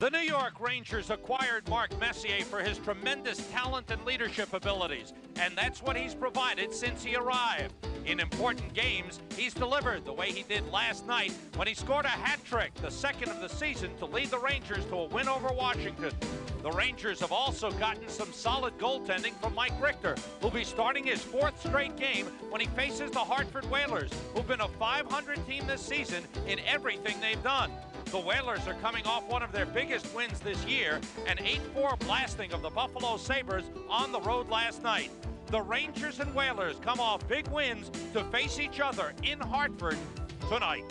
The New York Rangers acquired Mark Messier for his tremendous talent and leadership abilities, and that's what he's provided since he arrived. In important games, he's delivered the way he did last night when he scored a hat trick, the second of the season, to lead the Rangers to a win over Washington. The Rangers have also gotten some solid goaltending from Mike Richter, who'll be starting his fourth straight game when he faces the Hartford Whalers, who've been a .500 team this season in everything they've done. The Whalers are coming off one of their biggest wins this year, an 8-4 blasting of the Buffalo Sabres on the road last night. The Rangers and Whalers come off big wins to face each other in Hartford tonight.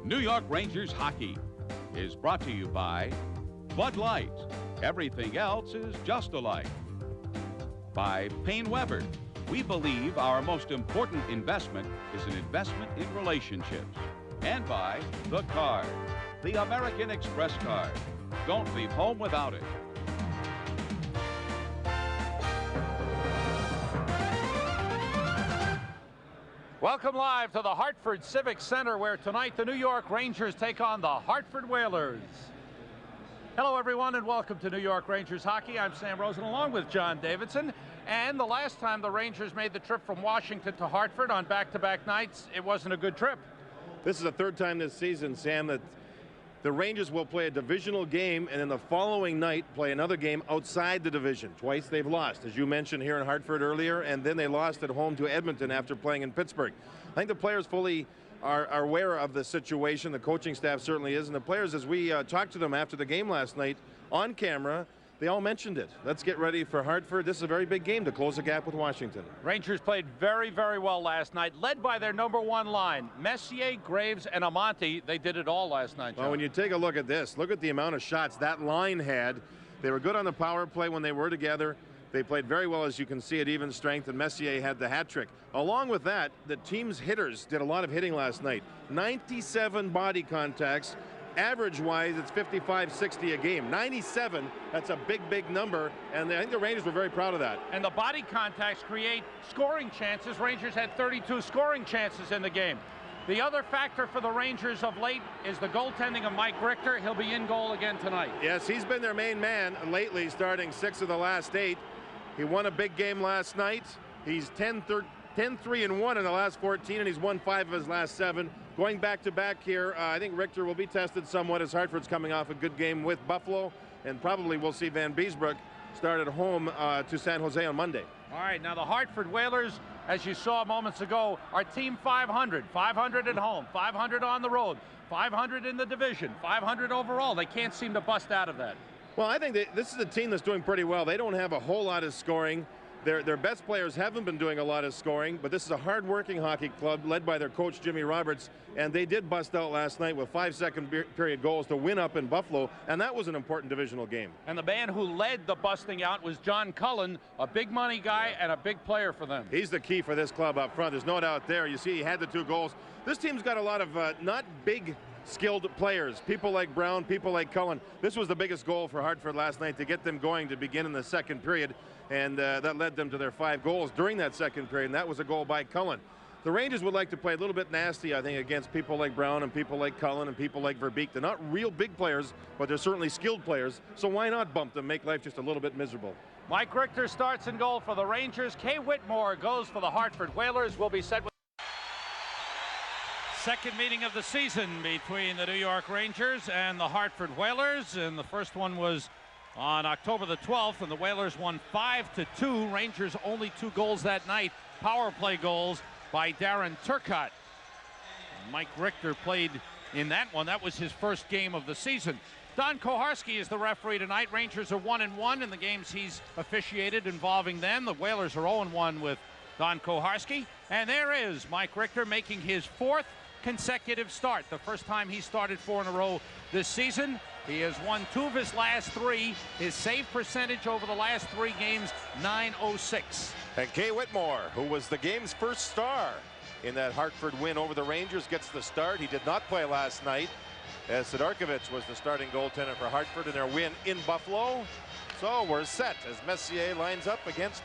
New York Rangers hockey is brought to you by Bud Light. Everything else is just alike. By PaineWebber. We believe our most important investment is an investment in relationships. And by The Card, the American Express card. Don't leave home without it. Welcome live to the Hartford Civic Center, where tonight the New York Rangers take on the Hartford Whalers. Hello everyone, and welcome to New York Rangers hockey. I'm Sam Rosen along with John Davidson. And the last time the Rangers made the trip from Washington to Hartford on back-to-back nights, it wasn't a good trip. This is the third time this season, Sam, that the Rangers will play a divisional game and then the following night play another game outside the division. Twice they've lost, as you mentioned here in Hartford earlier, and then they lost at home to Edmonton after playing in Pittsburgh. I think the players fully are aware of the situation. The coaching staff certainly is, and the players, as we talked to them after the game last night on camera, they all mentioned it. Let's get ready for Hartford. This is a very big game to close the gap with Washington. Rangers played very, very well last night, led by their number one line, Messier, Graves, and Amonte. They did it all last night, John. Well, when you take a look at this, look at the amount of shots that line had. They were good on the power play when they were together. They played very well, as you can see, at even strength, and Messier had the hat trick. Along with that, the team's hitters did a lot of hitting last night. 97 body contacts. Average-wise, it's 55-60 a game. 97, that's a big, big number, and I think the Rangers were very proud of that. And the body contacts create scoring chances. Rangers had 32 scoring chances in the game. The other factor for the Rangers of late is the goaltending of Mike Richter. He'll be in goal again tonight. Yes, he's been their main man lately, starting 6 of the last 8. He won a big game last night. He's 10-3-1 in the last 14, and he's won 5 of his last 7. Going back-to-back here, I think Richter will be tested somewhat as Hartford's coming off a good game with Buffalo, and probably we'll see Van Beesbrook start at home to San Jose on Monday. All right, now the Hartford Whalers, as you saw moments ago, are team 500. 500 at home, 500 on the road, 500 in the division, 500 overall. They can't seem to bust out of that. Well, I think this is a team that's doing pretty well. They don't have a whole lot of scoring. Their best players haven't been doing a lot of scoring, but this is a hard-working hockey club led by their coach, Jimmy Roberts, and they did bust out last night with 5 second-period goals to win up in Buffalo, and that was an important divisional game. And the man who led the busting out was John Cullen, a big-money guy and a big player for them. He's the key for this club up front. There's no doubt there. You see he had the 2 goals. This team's got a lot of not big skilled players, people like Brown, people like Cullen. This was the biggest goal for Hartford last night to get them going to begin in the second period, and that led them to their 5 goals during that second period, and that was a goal by Cullen. The Rangers would like to play a little bit nasty, I think, against people like Brown and people like Cullen and people like Verbeek. They're not real big players, but they're certainly skilled players, so why not bump them, make life just a little bit miserable? Mike Richter starts in goal for the Rangers. Kay Whitmore goes for the Hartford Whalers. Will be set with second meeting of the season between the New York Rangers and the Hartford Whalers, and the first one was on October the 12th, and the Whalers won 5-2. Rangers only 2 goals that night, power play goals by Darren Turcotte. Mike Richter played in that one. That was his first game of the season. Don Koharski is the referee tonight. Rangers are 1-1 in the games he's officiated involving them. The Whalers are 0-1 with Don Koharski. And there is Mike Richter making his 4th consecutive start. The first time he started 4 in a row this season. He has won 2 of his last 3. His save percentage over the last 3 games, .906. And Kay Whitmore, who was the game's first star in that Hartford win over the Rangers, gets the start. He did not play last night, as Sidorkovich was the starting goaltender for Hartford in their win in Buffalo. So we're set as Messier lines up against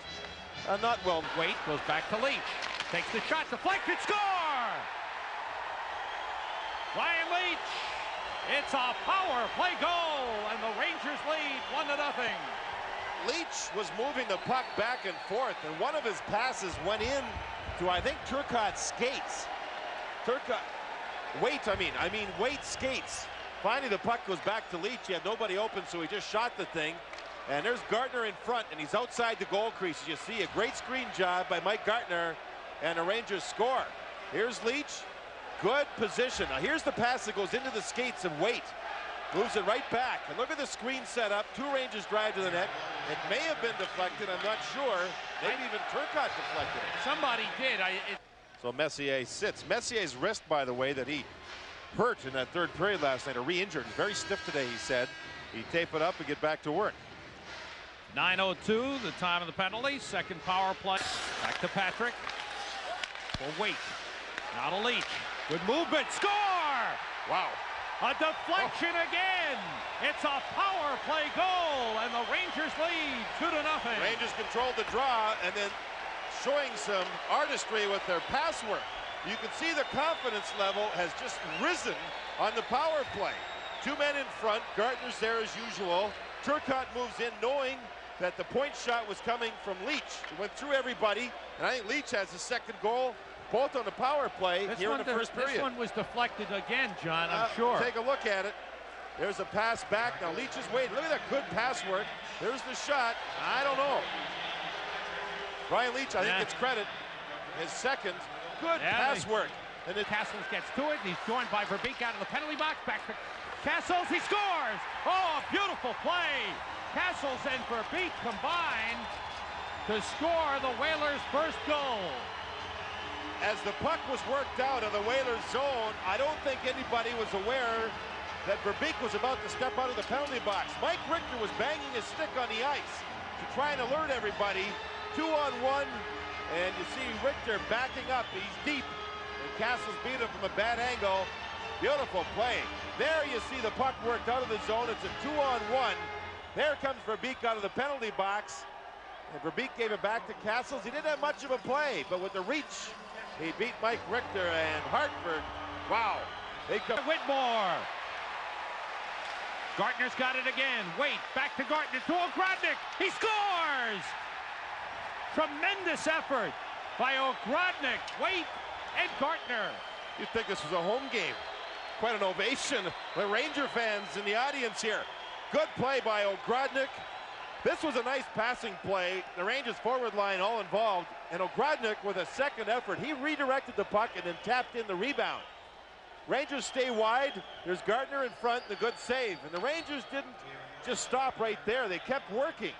not well. Wait, goes back to Leach. Takes the shot, deflected, score! Ryan Leach. It's a power play goal, and the Rangers lead 1-0. Leach was moving the puck back and forth, and one of his passes went in to, I think, Turcotte's skates. Wait skates. Finally, the puck goes back to Leach. He had nobody open, so he just shot the thing. And there's Gardner in front, and he's outside the goal crease. You see a great screen job by Mike Gartner, and the Rangers score. Here's Leach. Good position. Now here's the pass that goes into the skates of Waite. Moves it right back. And look at the screen set up. 2 Rangers drive to the net. It may have been deflected. I'm not sure. Maybe even Turcotte deflected it. Somebody did. So Messier sits. Messier's wrist, by the way, that he hurt in that 3rd period last night, or re-injured. Very stiff today, he said. He'd tape it up and get back to work. 9:02, the time of the penalty. Second power play. Back to Patrick. For Waite. Now to Leach. Good movement. Score! Wow. A deflection again. It's a power play goal, and the Rangers lead 2-0. Rangers controlled the draw, and then showing some artistry with their pass work. You can see the confidence level has just risen on the power play. 2 men in front. Gartner's there as usual. Turcotte moves in knowing that the point shot was coming from Leach. He went through everybody, and I think Leach has the 2nd goal, both on the power play here in the first period. This one was deflected again, John, I'm sure. Take a look at it. There's a pass back. Now Leach is waiting. Look at that good pass work. There's the shot. I don't know. Brian Leach, I think, gets credit. His 2nd. Good pass work. And then Castles gets to it, and he's joined by Verbeek out of the penalty box. Back to Castles. He scores! Oh, a beautiful play. Castles and Verbeek combine to score the Whalers' first goal. As the puck was worked out of the Whalers' zone, I don't think anybody was aware that Verbeek was about to step out of the penalty box. Mike Richter was banging his stick on the ice to try and alert everybody. 2-on-1, and you see Richter backing up. He's deep, and Castles beat him from a bad angle. Beautiful play. There you see the puck worked out of the zone. It's a 2-on-1. There comes Verbeek out of the penalty box, and Verbeek gave it back to Castles. He didn't have much of a play, but with the reach, he beat Mike Richter and Hartford. Wow. They come. Whitmore. Gartner's got it again. Waite back to Gartner to Ogrodnik. He scores! Tremendous effort by Ogrodnik, Waite, and Gartner. You'd think this was a home game. Quite an ovation with Ranger fans in the audience here. Good play by Ogrodnik. This was a nice passing play. The Rangers forward line all involved. And Ogrodnik with a 2nd effort. He redirected the puck and then tapped in the rebound. Rangers stay wide. There's Gartner in front, the good save. And the Rangers didn't just stop right there. They kept working.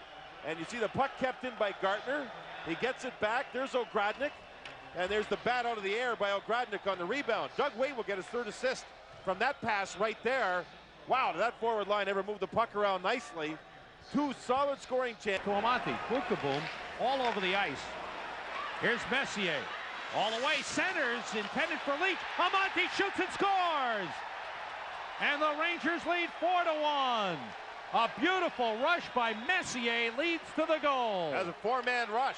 And you see the puck kept in by Gartner. He gets it back. There's Ogrodnik. And there's the bat out of the air by Ogrodnik on the rebound. Doug Waite will get his 3rd assist from that pass right there. Wow, did that forward line ever move the puck around nicely. 2 solid scoring chances. Tuomanti, Boom, all over the ice. Here's Messier. All the way, centers, intended for Leach. Amonte shoots and scores! And the Rangers lead 4-1. A beautiful rush by Messier leads to the goal. As a 4-man rush.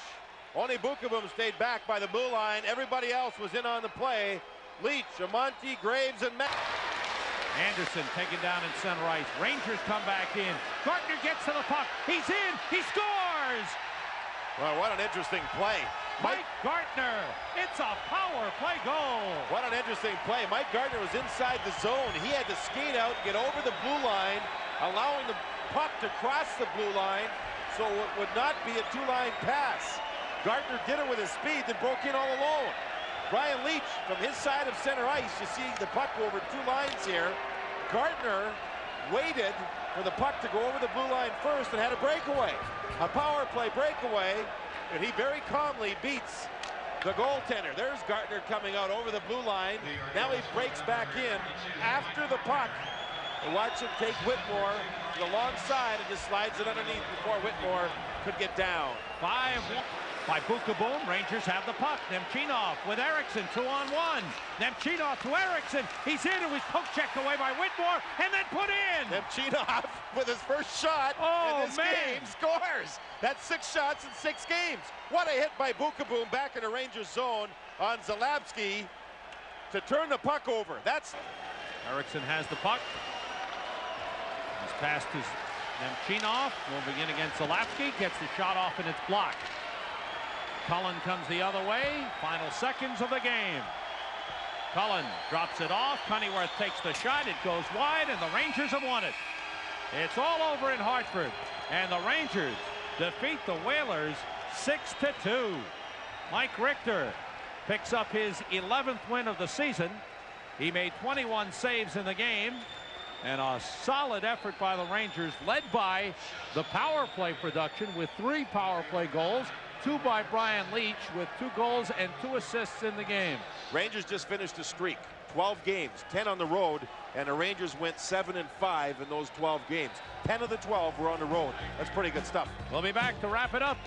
Only Boom stayed back by the blue line. Everybody else was in on the play. Leach, Amonte, Graves, and Anderson taken down in center ice. Rangers come back in. Gartner gets to the puck. He's in. He scores! Well, what an interesting play. Mike Gartner. It's a power play goal. What an interesting play. Mike Gartner was inside the zone. He had to skate out, get over the blue line, allowing the puck to cross the blue line, so it would not be a 2-line pass. Gartner did it with his speed, then broke in all alone. Brian Leach from his side of center ice. You see the puck go over 2 lines here. Gartner waited for the puck to go over the blue line first and had a breakaway. A power play breakaway, and he very calmly beats the goaltender. There's Gartner coming out over the blue line. Now he breaks back in after the puck And watch him take Whitmore to the long side and just slides it underneath before Whitmore could get down. 5 by Bukaboom. Rangers have the puck. Nemchinov with Eriksson, 2-on-1. Nemchinov to Eriksson. He's in and was poke checked away by Whitmore and then put in. Nemchinov with his first shot in this game scores. That's 6 shots in 6 games. What a hit by Bukaboom back in the Rangers zone on Zalapsky to turn the puck over. That's Eriksson has the puck. He's passed his Nemchinov, moving in against Zalapsky, gets the shot off and it's blocked. Cullen comes the other way. Final seconds of the game. Cullen drops it off. Cunneyworth takes the shot. It goes wide, and the Rangers have won it. It's all over in Hartford, and the Rangers defeat the Whalers 6-2. Mike Richter picks up his 11th win of the season. He made 21 saves in the game, and a solid effort by the Rangers, led by the power play production with 3 power play goals. 2 by Brian Leetch with 2 goals and 2 assists in the game. Rangers just finished a streak, 12 games, 10 on the road, and the Rangers went 7-5 in those 12 games. 10 of the 12 were on the road. That's pretty good stuff. We'll be back to wrap it up.